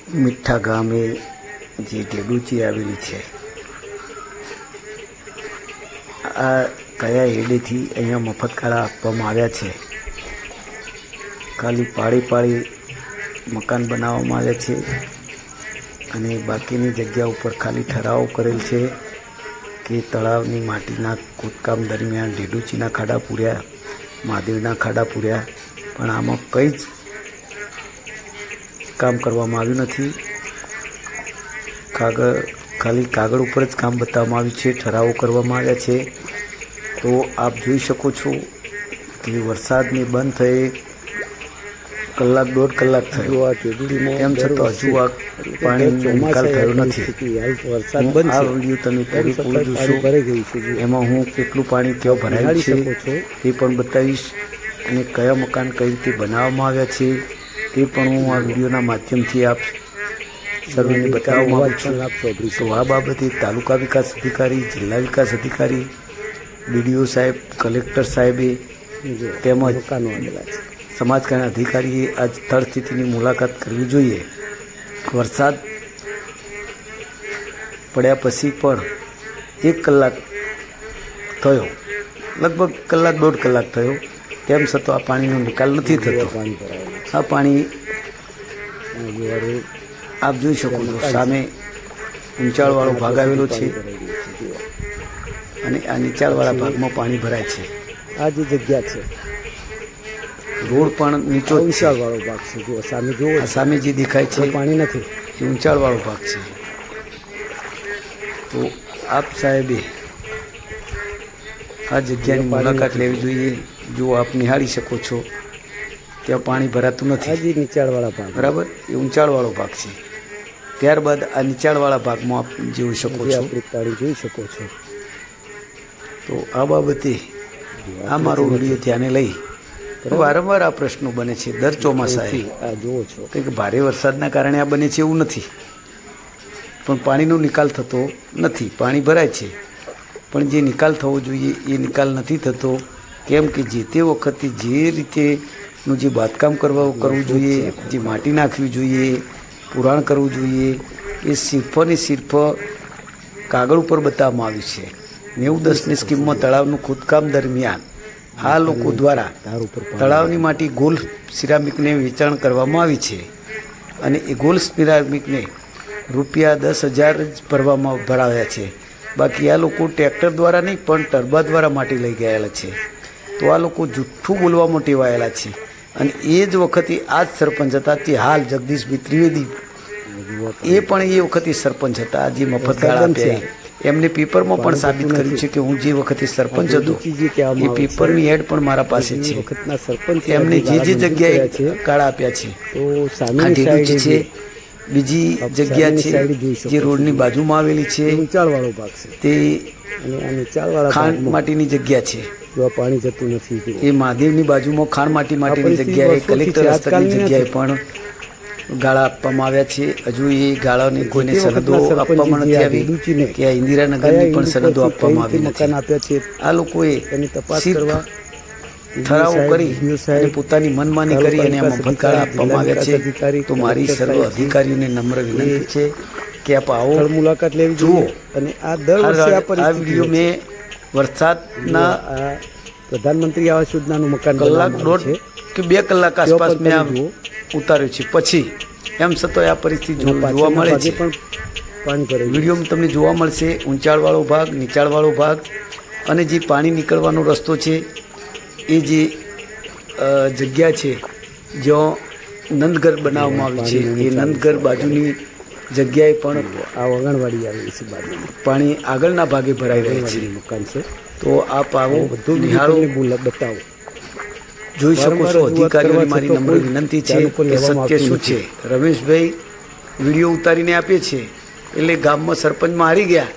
મીઠા ગામે જે ઢેડુચી આવેલી છે, આ કયા હેડેથી અહીંયા મફત ગાળા આપવામાં આવ્યા છે. ખાલી પાળી પાળી મકાન બનાવવામાં આવ્યા છે અને બાકીની જગ્યા ઉપર ખાલી ઠરાવ કરેલ છે કે તળાવની માટીના ખોદકામ દરમિયાન ઢેડુચીના ખાડા પૂર્યા, મહાદેવના ખાડા પૂર્યા, પણ આમાં કંઈ જ કામ કરવામાં આવ્યું નથી. ખાલી કાગળ ઉપર જ કામ બતાવવામાં આવ્યું છે, ઠરાવો કરવામાં આવ્યા છે. તો આપ જોઈ શકો છો કે વરસાદને બંધ થયે કલાક દોઢ કલાક થયો, તેમ છતાં હજુ આ પાણીનો નિકાલ થયો નથી. આ વિડીયો તમે પૂરેપૂરો જોશો, એમાં હું કેટલું પાણી ક્યાં ભરાયું છે તે પણ બતાવીશ અને કયા મકાન કઈ રીતે બનાવવામાં આવ્યા છે તે પણ હું આ વિડીયોના માધ્યમથી આપ સર્વેને બતાવવા માગું છું. તો આ બાબતે તાલુકા વિકાસ અધિકારી, જિલ્લા વિકાસ અધિકારી, BDO સાહેબ, કલેક્ટર સાહેબે તેમજ સમાજ કલ્યાણ અધિકારીએ આ સ્થળ સ્થિતિની મુલાકાત કરવી જોઈએ. વરસાદ પડ્યા પછી પણ 1 કલાક થયો, લગભગ કલાક દોઢ કલાક થયો, તેમ છતાં આ પાણીનો નિકાલ નથી થતો. આ પાણી આપ જોઈ શકો છો, સામે ઊંચાણવાળો ભાગ આવેલો છે અને આ નીચાણવાળા ભાગમાં પાણી ભરાય છે. આ જે જગ્યા છે, રોડ પણ નીચો ઊંચાણવાળો ભાગ છે. જો સામે જુઓ, સામે જે દેખાય છે પાણી નથી, એ ઊંચાણવાળો ભાગ છે. તો આપ સાહેબે આ જગ્યાની મુલાકાત લેવી જોઈએ. જો આપ નિહાળી શકો છો, ત્યાં પાણી ભરાતું નથી. આ જે નીચાણવાળા ભાગ, બરાબર, એ ઊંચાણવાળો ભાગ છે. ત્યારબાદ આ નીચાણવાળા ભાગમાં આપ જોઈ શકો છો, પાણી જોઈ શકો છો. તો આ બાબતે આ મારો વિડીયો ધ્યાને લઈ વારંવાર આ પ્રશ્નો બને છે દર ચોમાસાએ. આ જુઓ છો કે ભારે વરસાદના કારણે આ બને છે એવું નથી, પણ પાણીનો નિકાલ થતો નથી. પાણી ભરાય છે પણ જે નિકાલ થવો જોઈએ એ નિકાલ નથી થતો. કેમ કે જે તે વખતે જે રીતેનું જે બાંધકામ કરવું જોઈએ, જે માટી નાખવી જોઈએ, પુરાણ કરવું જોઈએ, એ સિર્ફ ને સિર્ફ કાગળ ઉપર બતાવવામાં આવ્યું છે. 90-10ની સ્કીમમાં તળાવનું ખોદકામ દરમિયાન આ લોકો દ્વારા તળાવની માટી ગોલ સિરામિકને વેચાણ કરવામાં આવી છે અને એ ગોલ સિરામિકને રૂપિયા 10,000 જ ભરાવ્યા છે. બાકી આ લોકો ટ્રેક્ટર દ્વારા નહીં પણ ટરબા દ્વારા માટી લઈ ગયેલા છે. તો આ લોકો જુઠ્ઠું બોલવામાં ટેવાયેલા છે અને એ જ વખતે આ જ સરપંચ હતા તે હાલ જગદીશભાઈ ત્રિવેદી, એ પણ એ વખતે સરપંચ હતા. જે મફત ગાળા આપ્યા એમને પેપરમાં પણ સાબિત કર્યું છે કે હું જે વખતે સરપંચ હતો એ પેપરની એડ પણ મારા પાસે છે. એમને જે જગ્યાએ ગાળા આપ્યા છે, આ ઢેડુચી છે, બીજી જગ્યા છે જે રોડની બાજુમાં આવેલી છે, ઊંચાણવાળો ભાગ છે, તે ખાણ માટીની જગ્યા છે. પાણી જતું નથી. એ મહાદેવની બાજુમાં ખાણ માટીની જગ્યાએ, કલેક્ટર હસ્તકની જગ્યાએ પણ ગાળા આપવામાં આવ્યા છે. હજુ એ ગાળાની કોઈને સનદો આપવામાં નથી આવી કે આ ઇન્દિરાનગરની પણ સનદો આપવામાં આવી નથી. આ લોકોએ ઠરાવો કરી અને પોતાની મનમાની કરી અને આ મફત ગાળા આપવામાં આવ્યા છે. તો મારી સર્વ અધિકારીઓને નમ્ર વિનંતી છે કે આપ આવો, મુલાકાત લેવી જુઓ. અને આ દર વર્ષે આ વિડીયો મેં વરસાદના પ્રધાનમંત્રી આવાસ યોજનાનું મકાન કલાક દોઢ કે 2 કલાક આસપાસ મેં આ ઉતાર્યું છે. પછી એમ છતાં આ પરિસ્થિતિ જોવા મળે છે. વિડીયોમાં તમને જોવા મળશે ઊંચાણવાળો ભાગ, નીચાણવાળો ભાગ અને જે પાણી નીકળવાનો રસ્તો છે એ જે જગ્યા છે જ્યાં નંદઘર બનાવવામાં આવ્યું છે, એ નંદઘર બાજુની જગ્યાએ પણ આ વગણવાડી આવેલી છે. બાજુમાં પાણી આગળના ભાગે ભરાઈ રહે છે. મકાન છે. તો આપ આવો, બધું નિહાળો, બતાવો, જોઈ શકો છો. અધિકારીઓને મારી નમ્ર વિનંતી છે કે સત્ય શું છે. રમેશભાઈ વિડીયો ઉતારીને આપે છે એટલે ગામમાં સરપંચમાં હારી ગયા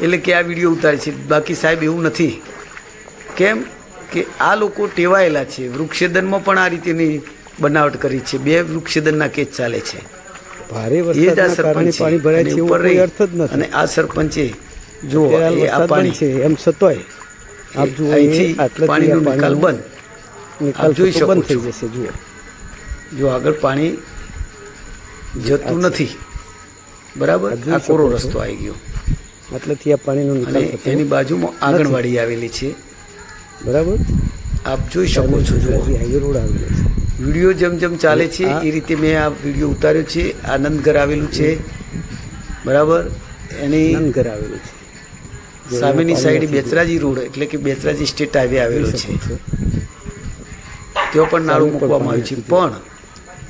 એટલે કે આ વિડીયો ઉતારે છે. બાકી સાહેબ એવું નથી. કેમ કે આ લોકો ટેવાયેલા છે. વૃક્ષછેદનમાં પણ આ રીતેની બનાવટ કરી છે. 2 વૃક્ષછેદનના કેસ ચાલે છે. ભારે વરસાદના કારણે પાણી ભરાય છે એવો કોઈ અર્થ જ નથી. અને આ સરપંચે જો આ પાણી છે એમ છતાંય આપ જુઓ અહીંથી પાણીનો નિકાલ બંધ, નિકાલ જોઈ શકો બંધ થઈ જશે. જુઓ, જો આગળ પાણી જતું નથી. બરાબર, આ કોરો રસ્તો આવી ગયો. મતલબથી આ પાણીનો નિકાલ અને થતો એની બાજુમાં આંગણવાડી આવેલી છે. બરાબર, આપ જોઈ શકો છો. જો હાઈવે રોડ આવેલો છે. વિડીયો જેમ જેમ ચાલે છે એ રીતે મેં આ વિડીયો ઉતાર્યો છે. આનંદગર આવેલું છે. બરાબર, એની નંદગર આવેલું છે. સામેની સાઈડ બેચરાજી રોડ એટલે કે બેચરાજી સ્ટેટ હાઈવે આવેલો છે. ત્યાં પણ નાળું મૂકવામાં આવ્યું છે. પણ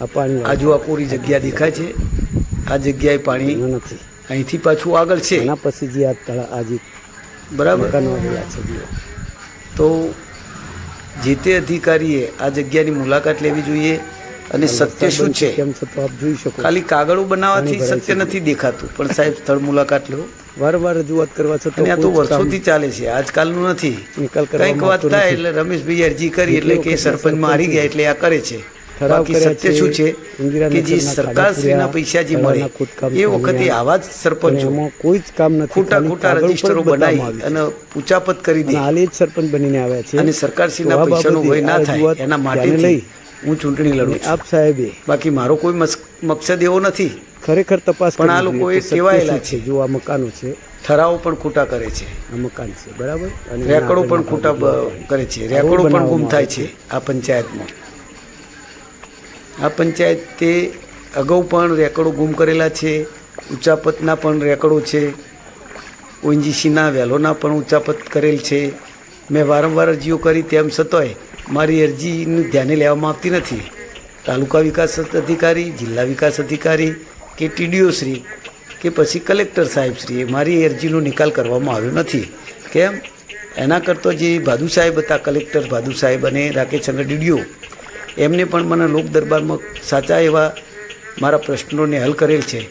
આ પાણી આ જો આ પૂરી જગ્યા દેખાય છે, આ જગ્યાએ પાણી નથી. અહીંથી પાછું આગળ છે. એના પછી જે આ તળા આ જે બરાબર, મકાનો આવેલા છે જુઓ. તો જે તે અધિકારીએ આ જગ્યાની મુલાકાત લેવી જોઈએ. અને સત્ય શું છે, તેમ છતાં આપ જોઈ શકો ખાલી કાગળો બનાવવાથી સત્ય નથી દેખાતું. પણ સાહેબ, સ્થળ મુલાકાત લો. વારંવાર રજૂઆત કરવા છતાં અને આ તો વર્ષોથી ચાલે છે, આજકાલનું નથી. નિકાલ કંઈક વાત થાય એટલે રમેશભાઈ અરજી કરી એટલે કે સરપંચમાં હારી ગયા એટલે આ કરે છે. બાકી સત્ય શું છે કે જે સરકારશ્રીના પૈસા જે મળે એ વખતે આવા જ સરપંચો કોઈ જ કામ નથી, ખોટા ખોટા રજીસ્ટરો બનાવી અને ઉચાપત કરી દે. હાલ જ સરપંચ બનીને આવ્યા છે. અને સરકારશ્રીના પૈસાનો ભય ના થાય એના માટે હું ચૂંટણી લડું છું. આપ સાહેબે બાકી મારો કોઈ મકસદ એવો નથી. ખરેખર તપાસ પણ આ લોકો એ કહેવાયેલા છે. જો આ મકાનો છે, ઠરાવો પણ ખોટા કરે છે. આ મકાન છે બરાબર, અને રેકોર્ડો પણ ખોટા કરે છે. રેકોર્ડો પણ ગુમ થાય છે આ પંચાયતમાં. આ પંચાયતે અગાઉ પણ રેકોર્ડો ગુમ કરેલા છે. ઉચાપતના પણ રેકોર્ડો છે. ઓએનજીસીના વેલોના પણ ઉચાપત કરેલ છે. મેં વારંવાર અરજીઓ કરી, તેમ છતાંય મારી અરજીનું ધ્યાને લેવામાં આવતી નથી. તાલુકા વિકાસ અધિકારી, જિલ્લા વિકાસ અધિકારી કે ટીડીઓ શ્રી કે પછી કલેક્ટર સાહેબશ્રીએ મારી અરજીનો નિકાલ કરવામાં આવ્યો નથી. કેમ? એના કરતાં જે ભાદુ સાહેબ હતા, કલેક્ટર ભાદુ સાહેબ અને રાકેશચંદ્ર ડીડીઓ, એમને પણ મને લોક દરબારમાં સાચા એવા મારા પ્રશ્નોને હલ કરેલ છે.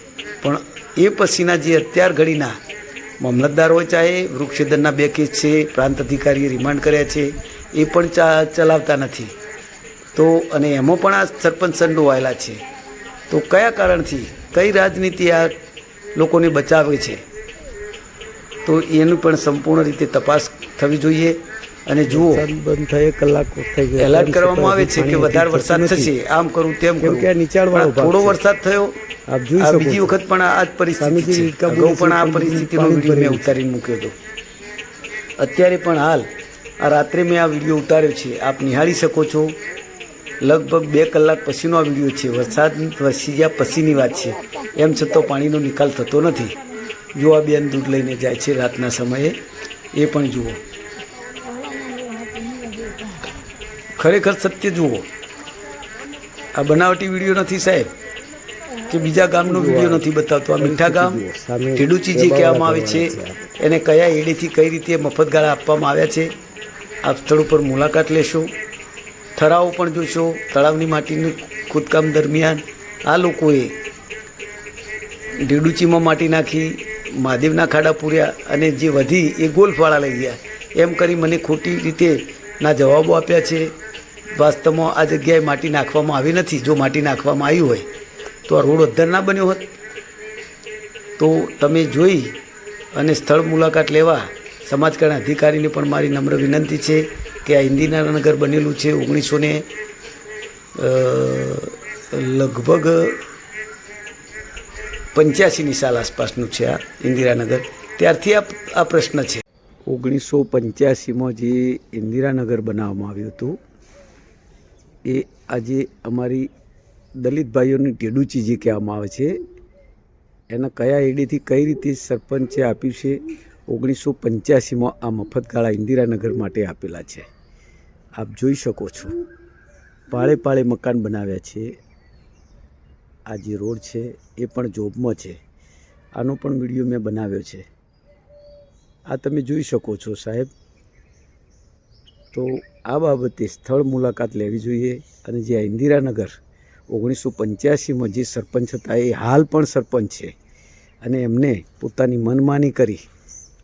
પણ એ પછીના જે અત્યાર ઘડીના મામલતદાર હોય, ચાહે વૃક્ષછેદનના 2 કેસ છે, પ્રાંત અધિકારીએ રિમાન્ડ કર્યા છે, એ પણ ચલાવતા નથી. તો અને એમાં પણ આ સરપંચ સંડોવાયેલા છે. તો કયા કારણથી, કઈ રાજનીતિ આ લોકોને બચાવે છે? તો એનું પણ સંપૂર્ણ રીતે તપાસ થવી જોઈએ. અને જુઓ, બંધ થયે કલાક થઈ ગયો, એલર્ટ કરવામાં આવે છે કે વધારે વરસાદ થશે, આમ કરું તેમ કરું. થોડો વરસાદ થયો, આ બીજી વખત પણ આ જ પરિસ્થિતિ છે. અગાઉ પણ આ પરિસ્થિતિનો વિડીયો મેં ઉતારીને મૂક્યો હતો. અત્યારે પણ હાલ આ રાત્રે મેં આ વિડીયો ઉતાર્યો છે, આપ નિહાળી શકો છો. લગભગ 2 કલાક પછીનો આ વિડીયો છે. વરસાદ વરસી ગયા પછીની વાત છે. એમ છતાં પાણીનો નિકાલ થતો નથી. જો આ બેન દૂધ લઈને જાય છે રાતના સમયે, એ પણ જુઓ. ખરેખર સત્ય જુઓ. આ બનાવટી વિડીયો નથી સાહેબ, કે બીજા ગામનો વિડીયો નથી બતાવતો. આ મીઠા ગામ ખેડૂચી જે કહેવામાં આવે છે, એને કયા એડેથી કઈ રીતે મફત ગાળા આપવામાં આવ્યા છે. આપ સ્થળ ઉપર મુલાકાત લેશો, ઠરાવો પણ જોશો. તળાવની માટીનું ખોદકામ દરમિયાન આ લોકોએ ઢેડુચીમાં માટી નાખી, મહાદેવના ખાડા પૂર્યા અને જે વધી એ ગોલ્ફવાળા લઈ ગયા. એમ કરી મને ખોટી રીતે ના જવાબો આપ્યા છે. વાસ્તવમાં આ જગ્યાએ માટી નાખવામાં આવી નથી. જો માટી નાખવામાં આવી હોય તો આ રોડ અદ્ધર ના બન્યો હોત. તો તમે જોઈ અને સ્થળ મુલાકાત લેવા સમાજ કલ્યાણ અધિકારીને પણ મારી નમ્ર વિનંતી છે કે આ ઇન્દિરાનગર બનેલું છે લગભગ 85ની સાલ આસપાસનું છે આ ઇન્દિરાનગર. ત્યારથી આ પ્રશ્ન છે. 1985માં જે ઇન્દિરાનગર બનાવવામાં આવ્યું હતું, એ આજે અમારી દલિત ભાઈઓની ઢેડુચી જે કહેવામાં આવે છે, એના કયા એડીથી કઈ રીતે સરપંચે આપ્યું છે. 1985માં આ મફત ગાળા ઇન્દિરાનગર માટે આપેલા છે. આપ જોઈ શકો છો. પાળે પાળે મકાન બનાવ્યા છે. આ જે રોડ છે એ પણ જોબમાં છે. આનો પણ વિડીયો મેં બનાવ્યો છે. આ તમે જોઈ શકો છો સાહેબ. તો આ બાબતે સ્થળ મુલાકાત લેવી જોઈએ. અને જે આ ઇન્દિરાનગર 1985માં જે સરપંચ હતા એ હાલ પણ સરપંચ છે, અને એમને પોતાની મનમાની કરી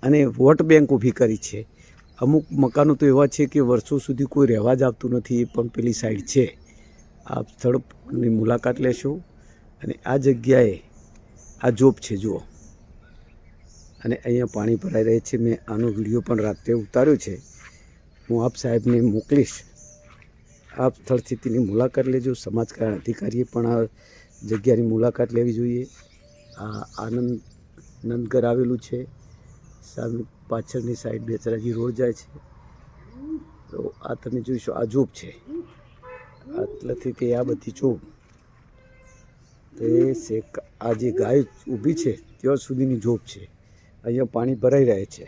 અને વોટ બેંક ઊભી કરી છે. અમુક મકાનો તો એવા છે કે વર્ષો સુધી કોઈ રહેવા જ આવતું નથી, એ પણ પેલી સાઈડ છે. આપ સ્થળની મુલાકાત લેશો અને આ જગ્યાએ આ જોબ છે જુઓ. અને અહીંયા પાણી ભરાઈ રહે છે. મેં આનો વિડીયો પણ રાત્રે ઉતાર્યો છે, હું આપ સાહેબને મોકલીશ. આપ સ્થળ સ્થિતિની મુલાકાત લેજો. સમાજ કલ્યાણ અધિકારીએ પણ આ જગ્યાની મુલાકાત લેવી જોઈએ. આ આનંદ નંદઘર આવેલું છે. સામે પાછળની સાઈડ બેચરાજી રોડ જાય છે. તો આ તમે જોઈશો, આ જોબ છે. આટલેથી તે આ બધી જોબ તે શેક આ જે ગાય ઊભી છે ત્યાં સુધીની જોબ છે. અહીંયા પાણી ભરાઈ રહે છે.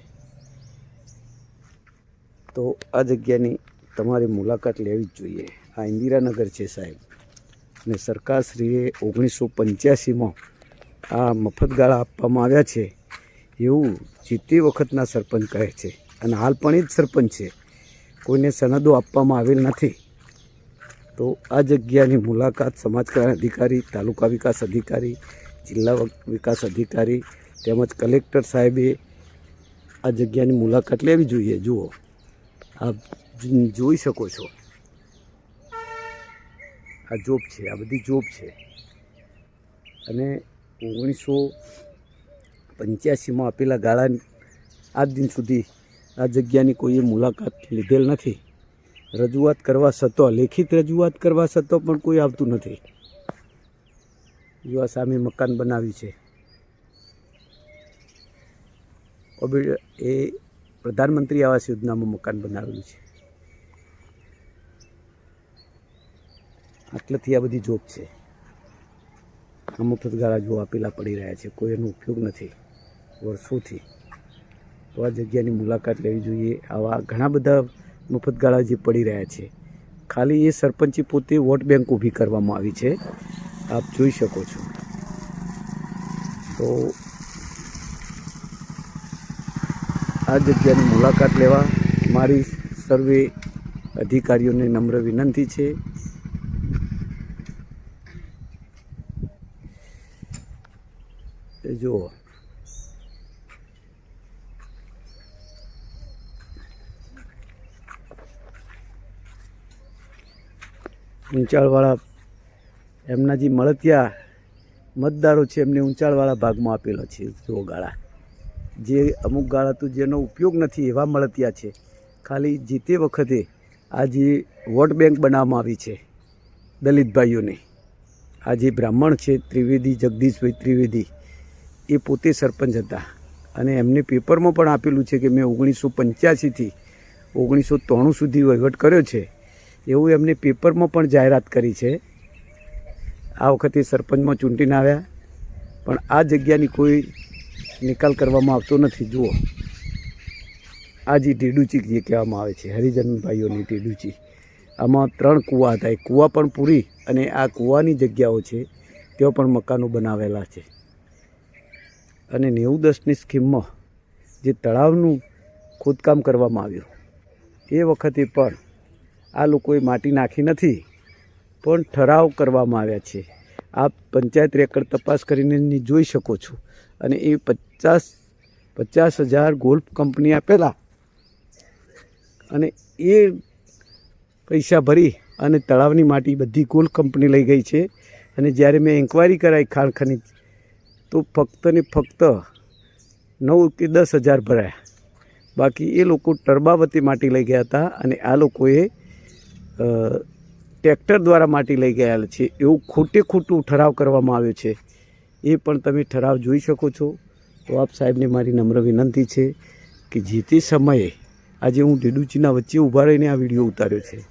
તો આ જગ્યાની તમારે મુલાકાત લેવી જ જોઈએ. આ ઇન્દિરાનગર છે સાહેબ, અને સરકારશ્રીએ 1985માં આ મફત ગાળા આપવામાં આવ્યા છે એવું જે તે વખતના સરપંચ કહે છે, અને હાલ પણ એ જ સરપંચ છે. કોઈને સનદો આપવામાં આવેલ નથી. તો આ જગ્યાની મુલાકાત સમાજ કલ્યાણ અધિકારી, તાલુકા વિકાસ અધિકારી, જિલ્લા વિકાસ અધિકારી તેમજ કલેક્ટર સાહેબે આ જગ્યાની મુલાકાત લેવી જોઈએ. જુઓ, આપ જોઈ શકો છો, આ જોબ છે, આ બધી જોબ છે. અને 1985માં આપેલા ગાળા આજ દિન સુધી આ જગ્યાની કોઈએ મુલાકાત લીધેલ નથી. રજૂઆત કરવા છતાં, લેખિત રજૂઆત કરવા છતાં પણ કોઈ આવતું નથી. જો આ સામે મકાન બનાવ્યું છે, એ પ્રધાનમંત્રી આવાસ યોજનામાં મકાન બનાવેલું છે. આટલેથી આ બધી જોબ છે. આ મફત ગાળા જો આપેલા પડી રહ્યા છે, કોઈ એનો ઉપયોગ નથી વર્ષોથી. તો આ જગ્યાની મુલાકાત લેવી જોઈએ. આવા ઘણા બધા મફત ગાળા જે પડી રહ્યા છે, ખાલી એ સરપંચી પોતે વોટ બેંક ઊભી કરવામાં આવી છે. આપ જોઈ શકો છો. તો આ જગ્યાની મુલાકાત લેવા મારી સર્વે અધિકારીઓને નમ્ર વિનંતી છે. જુઓ, ઊંચાણવાળા એમના જે મળતિયા મતદારો છે એમને ઊંચાણવાળા ભાગમાં આપેલો છે. જો ગાળા, જે અમુક ગાળા તો જેનો ઉપયોગ નથી એવા મળતિયા છે. ખાલી જે તે વખતે આ જે વોટ બેંક બનાવવામાં આવી છે દલિત ભાઈઓને, આ જે બ્રાહ્મણ છે ત્રિવેદી, જગદીશભાઈ ત્રિવેદી, એ પોતે સરપંચ હતા. અને એમને પેપરમાં પણ આપેલું છે કે મેં 1985થી 1993 સુધી વહીવટ કર્યો છે, એવું એમને પેપરમાં પણ જાહેરાત કરી છે. આ વખતે સરપંચમાં ચૂંટીને આવ્યા, પણ આ જગ્યાની કોઈ નિકાલ કરવામાં આવતો નથી. જુઓ, આ જે ઢેડુચી જે કહેવામાં આવે છે, હરિજન ભાઈઓની ઢેડુચી, આમાં 3 કૂવા હતા. એ કૂવા પણ પૂરી, અને આ કૂવાની જગ્યાઓ છે ત્યાં પણ મકાનો બનાવેલા છે. અને 90-10ની સ્કીમમાં જે તળાવનું ખોદકામ કરવામાં આવ્યું એ વખતે પણ આ લોકોએ માટી નાખી નથી, પણ ઠરાવ કરવામાં આવ્યા છે. આપ પંચાયત રેકર્ડ તપાસ કરીને જોઈ શકો છો. અને એ 50,000 ગોલ્ફ કંપની આપેલા, અને એ પૈસા ભરી અને તળાવની માટી બધી ગોલ્ફ કંપની લઈ ગઈ છે. અને જ્યારે મેં ઇન્ક્વાયરી કરાવી ખાણ ખનીજ, તો ફક્ત ને ફક્ત 9 કે 10,000 ભરાયા. બાકી એ લોકો ટર્બાવતી માટી લઈ ગયા હતા, અને આ લોકોએ ટ્રેક્ટર દ્વારા માટી લઈ ગયા છે. એવું ખોટું ઠરાવ કરવામાં આવ્યો છે. એ પણ તમે ઠરાવ જોઈ શકો છો. તો આપ સાહેબને મારી નમ્ર વિનંતી છે કે જે તે સમયે, આજે હું ઢેડુચીના વચ્ચે ઊભા રહીને આ વિડીયો ઉતાર્યો છે.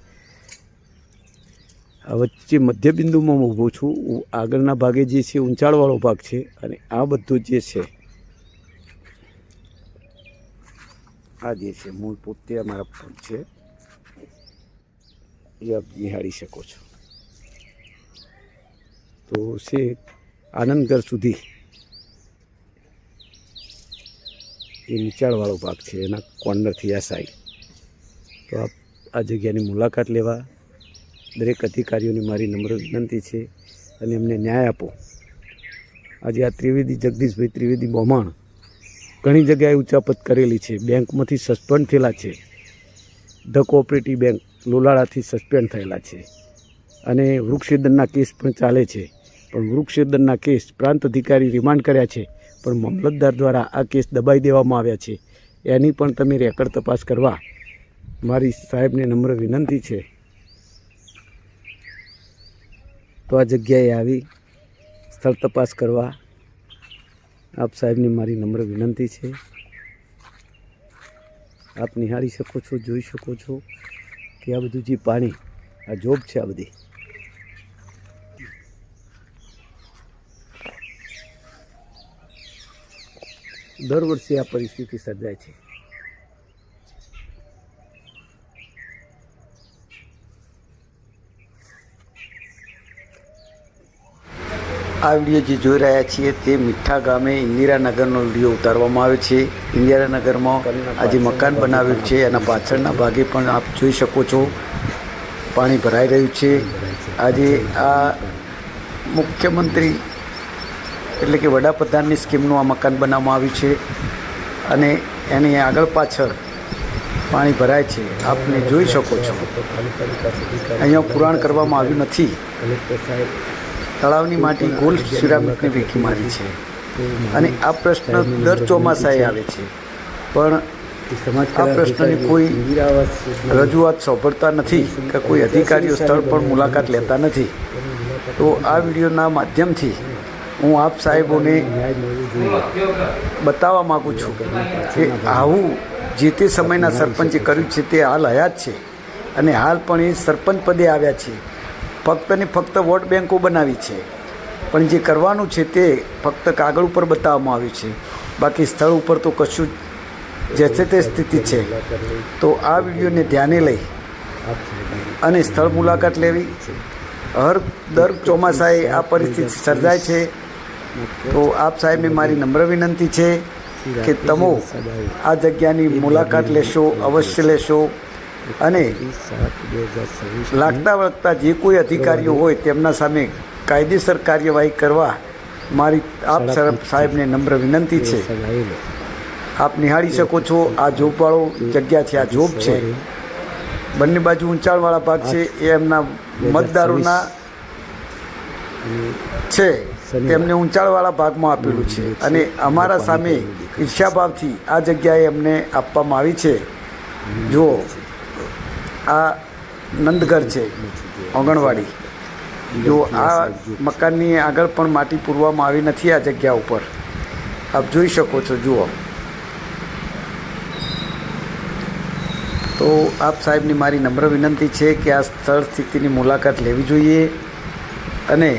આ વચ્ચે મધ્યબિંદુમાં ઊભો છું. આગળના ભાગે જે છે ઊંચાણવાળો ભાગ છે, અને આ બધું જે છે આ જે છે મૂળ પોતે અમારા પગ છે, એ આપ નિહાળી શકો છો. તો છે આનંદગઢ સુધી એ નીચાણવાળો ભાગ છે, એના કોર્નરથી આ સાઈડ. તો આપ આ જગ્યાની મુલાકાત લેવા દરેક અધિકારીઓની મારી નમ્ર વિનંતી છે, અને એમને ન્યાય આપો. આજે આ ત્રિવેદી, જગદીશભાઈ ત્રિવેદી બોમાણ ઘણી જગ્યાએ ઉચાપત કરેલી છે, બેંકમાંથી સસ્પેન્ડ થયેલા છે. ધ કોઓપરેટિવ બેંક લોલાળાથી સસ્પેન્ડ થયેલા છે, અને વૃક્ષછેદનના કેસ પણ ચાલે છે. પણ વૃક્ષછેદનના કેસ પ્રાંત અધિકારી રિમાન્ડ કર્યા છે, પણ મામલતદાર દ્વારા આ કેસ દબાઈ દેવામાં આવ્યા છે. એની પણ તમે રેકર્ડ તપાસ કરવા મારી સાહેબને નમ્ર વિનંતી છે. તો આ જગ્યાએ આવી સ્થળ તપાસ કરવા આપ સાહેબની મારી નમ્ર વિનંતી છે. આપ નિહાળી શકો છો, જોઈ શકો છો કે આ બધું જે પાણી, આ જોબ છે, આ બધી દર વર્ષે આ પરિસ્થિતિ સર્જાય છે. આ વિડીયો જે જોઈ રહ્યા છીએ તે મીઠા ગામે ઇન્દિરાનગરનો વિડીયો ઉતારવામાં આવ્યો છે. ઇન્દિરાનગરમાં આજે મકાન બનાવ્યું છે, એના પાછળના ભાગે પણ આપ જોઈ શકો છો પાણી ભરાઈ રહ્યું છે. આજે આ મુખ્યમંત્રી એટલે કે વડાપ્રધાનની સ્કીમનું આ મકાન બનાવવામાં આવ્યું છે અને એની આગળ પાછળ પાણી ભરાય છે. આપને જોઈ શકો છો અહીંયા પુરાણ કરવામાં આવ્યું નથી. તળાવની માટી ગોલ સિરામિકની વેકી મારી છે અને આ પ્રશ્ન દર ચોમાસાએ આવે છે, પણ આ પ્રશ્નની કોઈ રજૂઆત સાંભળતા નથી કે કોઈ અધિકારીઓ સ્થળ પર મુલાકાત લેતા નથી. તો આ વિડીયોના માધ્યમથી હું આપ સાહેબોને બતાવવા માગું છું કે આવું જે તે સમયના સરપંચે કર્યું છે તે હાલ હયાત છે અને હાલ પણ એ સરપંચ પદે આવ્યા છે. ફક્ત ને ફક્ત વોટ બેન્કો બનાવી છે, પણ જે કરવાનું છે તે ફક્ત કાગળ ઉપર બતાવવામાં આવ્યું છે. બાકી સ્થળ ઉપર તો કશું જે છે તે સ્થિતિ છે. તો આ વિડીયોને ધ્યાને લઈ અને સ્થળ મુલાકાત લેવી. દર ચોમાસાએ આ પરિસ્થિતિ સર્જાય છે. તો આપ સાહેબને મારી નમ્ર વિનંતી છે કે તમે આ જગ્યાની મુલાકાત લેશો, અવશ્ય લેશો અને લાગતા વળગતા જે કોઈ અધિકારીઓ હોય તેમના સામે કાયદેસર કાર્યવાહી કરવા મારી આપ સાહેબને નમ્ર વિનંતી છે. આપ નિહાળી શકો છો આ જોબવાળો જગ્યા છે, આ જોબ છે. બંને બાજુ ઊંચાણવાળા ભાગ છે એ એમના મતદારોના છે, તેમને ઊંચાણવાળા ભાગમાં આપેલું છે અને અમારા સામે ઈર્ષ્યાભાવથી આ જગ્યાએ અમને આપવામાં આવી છે. જુઓ આ નંદઘર છે, આંગણવાડી. જો આ મકાનની આગળ પણ માટી પૂરવામાં આવી નથી આ જગ્યા ઉપર, આપ જોઈ શકો છો. જુઓ તો આપ સાહેબની મારી નમ્ર વિનંતી છે કે આ સ્થળ સ્થિતિની મુલાકાત લેવી જોઈએ અને